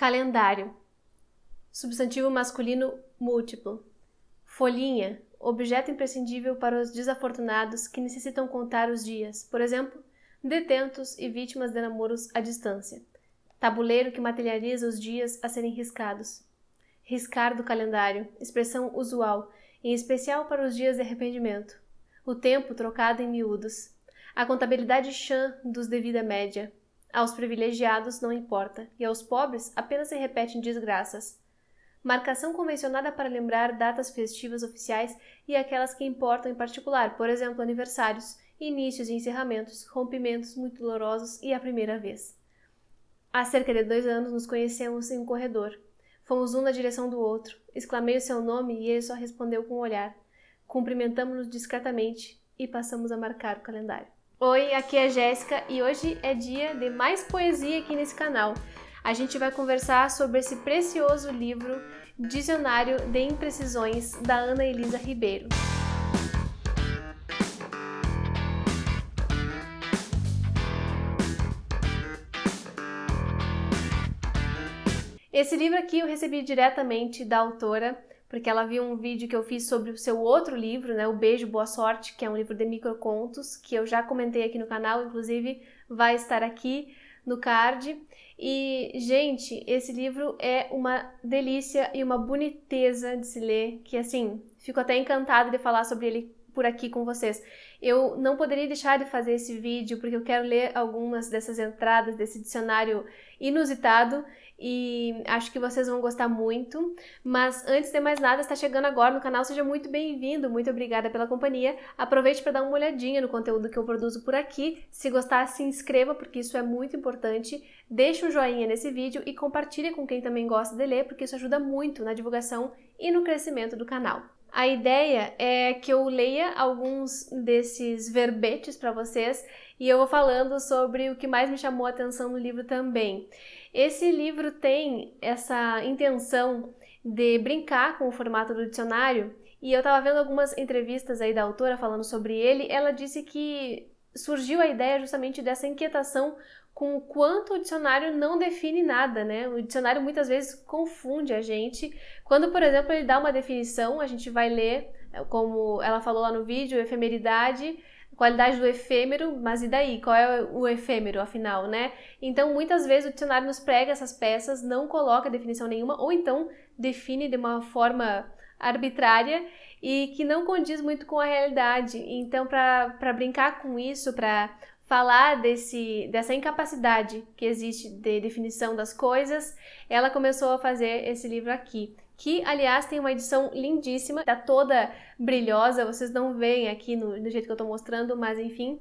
Calendário. Substantivo masculino múltiplo. Folhinha. Objeto imprescindível para os desafortunados que necessitam contar os dias. Por exemplo, detentos e vítimas de namoros à distância. Tabuleiro que materializa os dias a serem riscados. Riscar do calendário. Expressão usual, em especial para os dias de arrependimento. O tempo trocado em miúdos. A contabilidade chã dos devida média. Aos privilegiados não importa, e aos pobres apenas se repetem desgraças. Marcação convencionada para lembrar datas festivas oficiais e aquelas que importam em particular, por exemplo, aniversários, inícios e encerramentos, rompimentos muito dolorosos e a primeira vez. Há cerca de 2 anos nos conhecemos em um corredor. Fomos um na direção do outro. Exclamei o seu nome e ele só respondeu com um olhar. Cumprimentamos-nos discretamente e passamos a marcar o calendário. Oi, aqui é a Jéssica e hoje é dia de mais poesia aqui nesse canal. A gente vai conversar sobre esse precioso livro Dicionário de Imprecisões da Ana Elisa Ribeiro. Esse livro aqui eu recebi diretamente da autora, porque ela viu um vídeo que eu fiz sobre o seu outro livro, né, O Beijo, Boa Sorte, que é um livro de microcontos, que eu já comentei aqui no canal, inclusive vai estar aqui no card. E, gente, esse livro é uma delícia e uma boniteza de se ler, que, assim, fico até encantada de falar sobre ele por aqui com vocês. Eu não poderia deixar de fazer esse vídeo, porque eu quero ler algumas dessas entradas desse dicionário inusitado, e acho que vocês vão gostar muito. Mas antes de mais nada, está chegando agora no canal, seja muito bem-vindo, muito obrigada pela companhia. Aproveite para dar uma olhadinha no conteúdo que eu produzo por aqui. Se gostar, se inscreva, porque isso é muito importante. Deixe um joinha nesse vídeo e compartilhe com quem também gosta de ler, porque isso ajuda muito na divulgação e no crescimento do canal. A ideia é que eu leia alguns desses verbetes para vocês e eu vou falando sobre o que mais me chamou a atenção no livro também. Esse livro tem essa intenção de brincar com o formato do dicionário e eu estava vendo algumas entrevistas aí da autora falando sobre ele. Ela disse que surgiu a ideia justamente dessa inquietação com o quanto o dicionário não define nada, né? O dicionário muitas vezes confunde a gente. Quando, por exemplo, ele dá uma definição, a gente vai ler, como ela falou lá no vídeo, efemeridade, qualidade do efêmero, mas e daí? Qual é o efêmero, afinal, né? Então, muitas vezes o dicionário nos prega essas peças, não coloca definição nenhuma, ou então define de uma forma arbitrária e que não condiz muito com a realidade. Então, para brincar com isso, para falar dessa incapacidade que existe de definição das coisas, ela começou a fazer esse livro aqui, que, aliás, tem uma edição lindíssima, tá toda brilhosa, vocês não veem aqui no jeito que eu tô mostrando, mas enfim,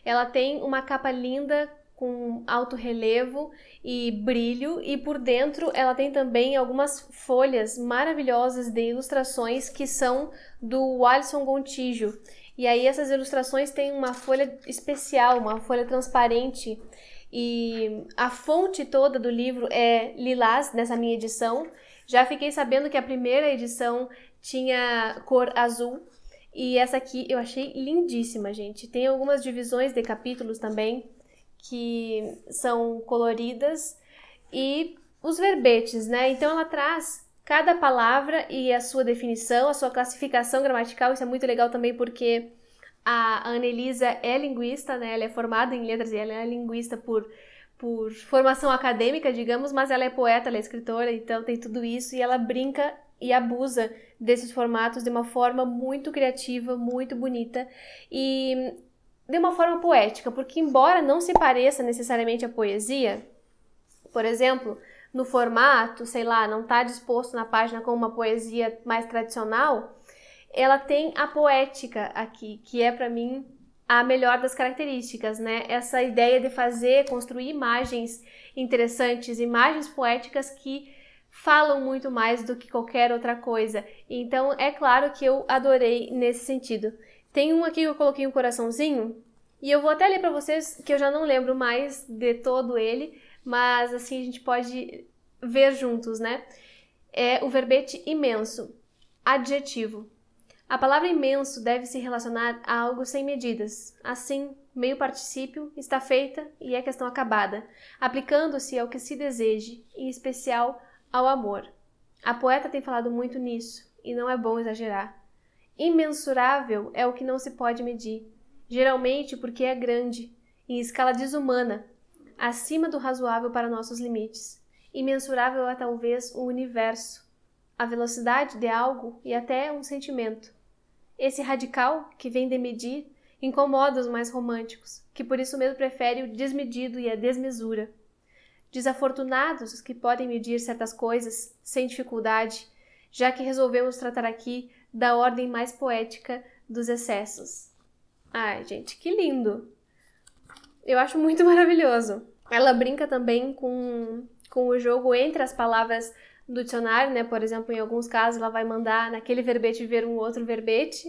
ela tem uma capa linda, com alto relevo e brilho, e por dentro ela tem também algumas folhas maravilhosas de ilustrações que são do Alisson Gontijo. E aí essas ilustrações têm uma folha especial, uma folha transparente, e a fonte toda do livro é lilás, nessa minha edição. Já fiquei sabendo que a primeira edição tinha cor azul, e essa aqui eu achei lindíssima, gente. Tem algumas divisões de capítulos também, que são coloridas, e os verbetes, né? Então ela traz cada palavra e a sua definição, a sua classificação gramatical. Isso é muito legal também porque a Ana Elisa é linguista, né? Ela é formada em letras e ela é linguista por formação acadêmica, digamos, mas ela é poeta, ela é escritora, então tem tudo isso, e ela brinca e abusa desses formatos de uma forma muito criativa, muito bonita e de uma forma poética, porque embora não se pareça necessariamente a poesia, por exemplo, no formato, sei lá, não está disposto na página como uma poesia mais tradicional, ela tem a poética aqui, que é para mim a melhor das características, né? Essa ideia de construir imagens interessantes, imagens poéticas que falam muito mais do que qualquer outra coisa. Então, é claro que eu adorei nesse sentido. Tem um aqui que eu coloquei um coraçãozinho, e eu vou até ler para vocês, que eu já não lembro mais de todo ele, mas assim a gente pode ver juntos, né? É o verbete imenso. Adjetivo. A palavra imenso deve se relacionar a algo sem medidas. Assim, meio particípio, está feita e é questão acabada, aplicando-se ao que se deseje, em especial ao amor. A poeta tem falado muito nisso, e não é bom exagerar. Imensurável é o que não se pode medir, geralmente porque é grande, em escala desumana, acima do razoável para nossos limites. Imensurável é talvez o universo, a velocidade de algo e até um sentimento. Esse radical, que vem de medir, incomoda os mais românticos, que por isso mesmo preferem o desmedido e a desmesura. Desafortunados os que podem medir certas coisas sem dificuldade, já que resolvemos tratar aqui da ordem mais poética dos excessos. Ai, gente, que lindo! Eu acho muito maravilhoso. Ela brinca também com o jogo entre as palavras do dicionário, né? Por exemplo, em alguns casos ela vai mandar naquele verbete ver um outro verbete.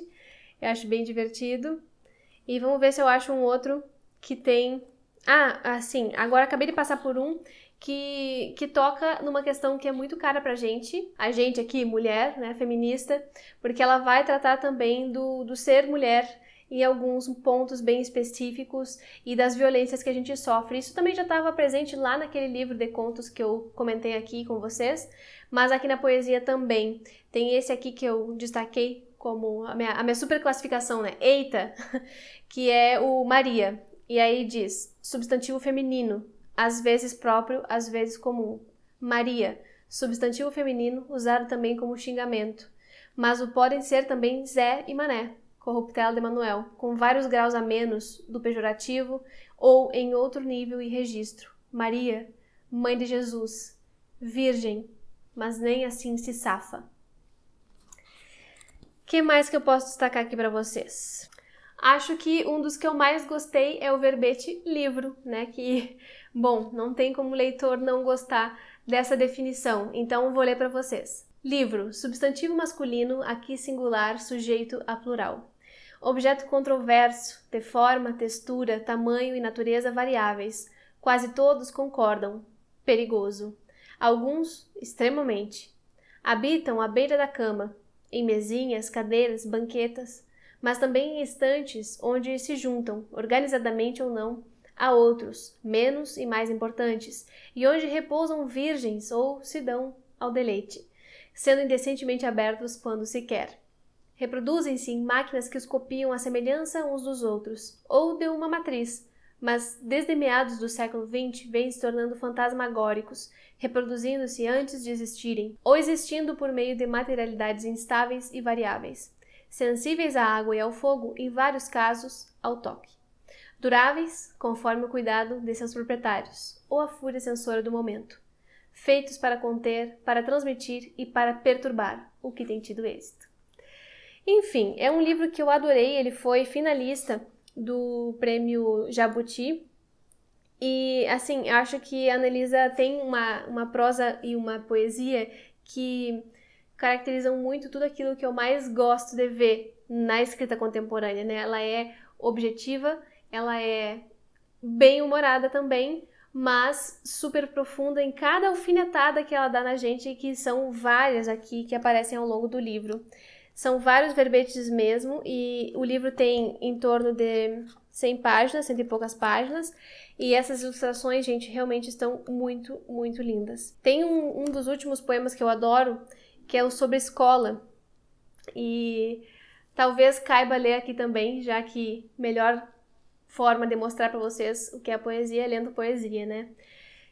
Eu acho bem divertido. E vamos ver se eu acho um outro que tem... sim, agora acabei de passar por um que toca numa questão que é muito cara pra gente, a gente aqui, mulher, né, feminista, porque ela vai tratar também do ser mulher em alguns pontos bem específicos e das violências que a gente sofre. Isso também já estava presente lá naquele livro de contos que eu comentei aqui com vocês, mas aqui na poesia também. Tem esse aqui que eu destaquei como a minha super classificação, né? Eita! Que é o Maria. E aí diz, substantivo feminino, às vezes próprio, às vezes comum. Maria, substantivo feminino, usado também como xingamento. Mas o podem ser também Zé e Mané, corruptela de Manuel, com vários graus a menos do pejorativo ou em outro nível e registro. Maria, mãe de Jesus, virgem, mas nem assim se safa. O que mais que eu posso destacar aqui para vocês? Acho que um dos que eu mais gostei é o verbete livro, né? Que, bom, não tem como o leitor não gostar dessa definição, então vou ler para vocês. Livro, substantivo masculino, aqui singular, sujeito a plural. Objeto controverso, de forma, textura, tamanho e natureza variáveis. Quase todos concordam. Perigoso. Alguns, extremamente. Habitam à beira da cama, em mesinhas, cadeiras, banquetas, mas também em estantes onde se juntam, organizadamente ou não, a outros, menos e mais importantes, e onde repousam virgens ou se dão ao deleite, sendo indecentemente abertos quando se quer. Reproduzem-se em máquinas que os copiam à semelhança uns dos outros, ou de uma matriz, mas desde meados do século XX vêm se tornando fantasmagóricos, reproduzindo-se antes de existirem, ou existindo por meio de materialidades instáveis e variáveis, sensíveis à água e ao fogo, em vários casos, ao toque. Duráveis, conforme o cuidado de seus proprietários, ou a fúria censora do momento. Feitos para conter, para transmitir e para perturbar, o que tem tido êxito. Enfim, é um livro que eu adorei, ele foi finalista do Prêmio Jabuti. E, assim, eu acho que a Annelisa tem uma prosa e uma poesia que caracterizam muito tudo aquilo que eu mais gosto de ver na escrita contemporânea, né? Ela é objetiva, ela é bem-humorada também, mas super profunda em cada alfinetada que ela dá na gente, e que são várias aqui que aparecem ao longo do livro. São vários verbetes mesmo, e o livro tem em torno de 100 páginas, 100 e poucas páginas, e essas ilustrações, gente, realmente estão muito, muito lindas. Tem um dos últimos poemas que eu adoro, que é o sobre escola, e talvez caiba ler aqui também, já que melhor forma de mostrar para vocês o que é a poesia é lendo poesia, né?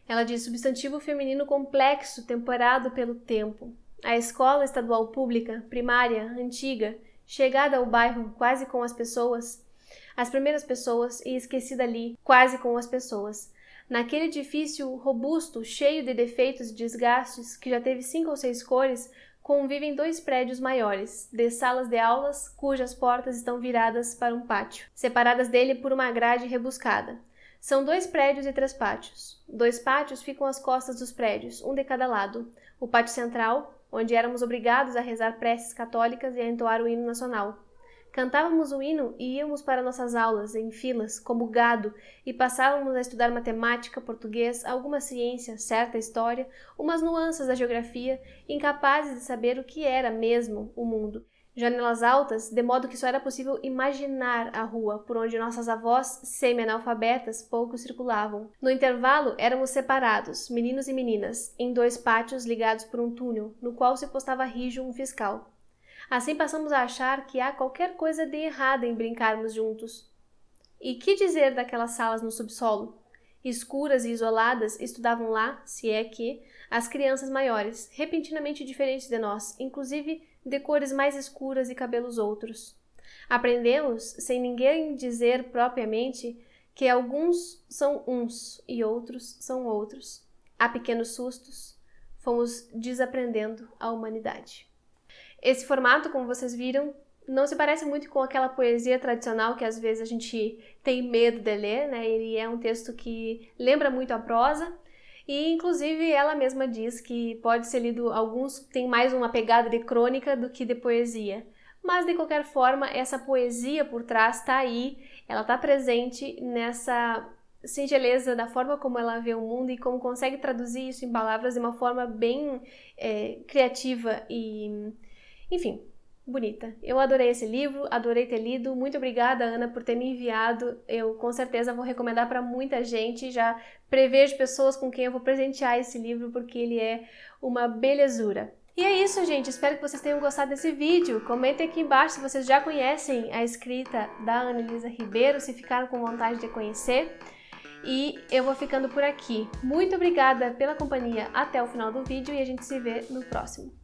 Ela diz, substantivo feminino complexo, temperado pelo tempo. A escola estadual pública, primária, antiga, chegada ao bairro quase com as pessoas, as primeiras pessoas, e esquecida ali, quase com as pessoas. Naquele edifício robusto, cheio de defeitos e desgastes, que já teve 5 ou 6 cores, convivem 2 prédios maiores, de salas de aulas, cujas portas estão viradas para um pátio, separadas dele por uma grade rebuscada. São 2 prédios e 3 pátios. 2 pátios ficam às costas dos prédios, um de cada lado. O pátio central, onde éramos obrigados a rezar preces católicas e a entoar o hino nacional. Cantávamos o hino e íamos para nossas aulas, em filas, como gado, e passávamos a estudar matemática, português, alguma ciência, certa história, umas nuances da geografia, incapazes de saber o que era mesmo o mundo. janelas altas, de modo que só era possível imaginar a rua por onde nossas avós semi-analfabetas pouco circulavam. No intervalo, éramos separados, meninos e meninas, em 2 pátios ligados por um túnel, no qual se postava rijo um fiscal. Assim passamos a achar que há qualquer coisa de errado em brincarmos juntos. E que dizer daquelas salas no subsolo? Escuras e isoladas, estudavam lá, se é que, as crianças maiores, repentinamente diferentes de nós, inclusive de cores mais escuras e cabelos outros. Aprendemos, sem ninguém dizer propriamente, que alguns são uns e outros são outros. Há pequenos sustos. Fomos desaprendendo a humanidade. Esse formato, como vocês viram, não se parece muito com aquela poesia tradicional que às vezes a gente tem medo de ler, né? Ele é um texto que lembra muito a prosa e, inclusive, ela mesma diz que pode ser lido, alguns têm mais uma pegada de crônica do que de poesia. Mas, de qualquer forma, essa poesia por trás está aí, ela está presente nessa singeleza da forma como ela vê o mundo e como consegue traduzir isso em palavras de uma forma bem criativa e, enfim, bonita. Eu adorei esse livro, adorei ter lido. Muito obrigada, Ana, por ter me enviado. Eu com certeza vou recomendar para muita gente. Já prevejo pessoas com quem eu vou presentear esse livro porque ele é uma belezura. E é isso, gente. Espero que vocês tenham gostado desse vídeo. Comentem aqui embaixo se vocês já conhecem a escrita da Ana Elisa Ribeiro, se ficaram com vontade de conhecer. E eu vou ficando por aqui. Muito obrigada pela companhia até o final do vídeo e a gente se vê no próximo.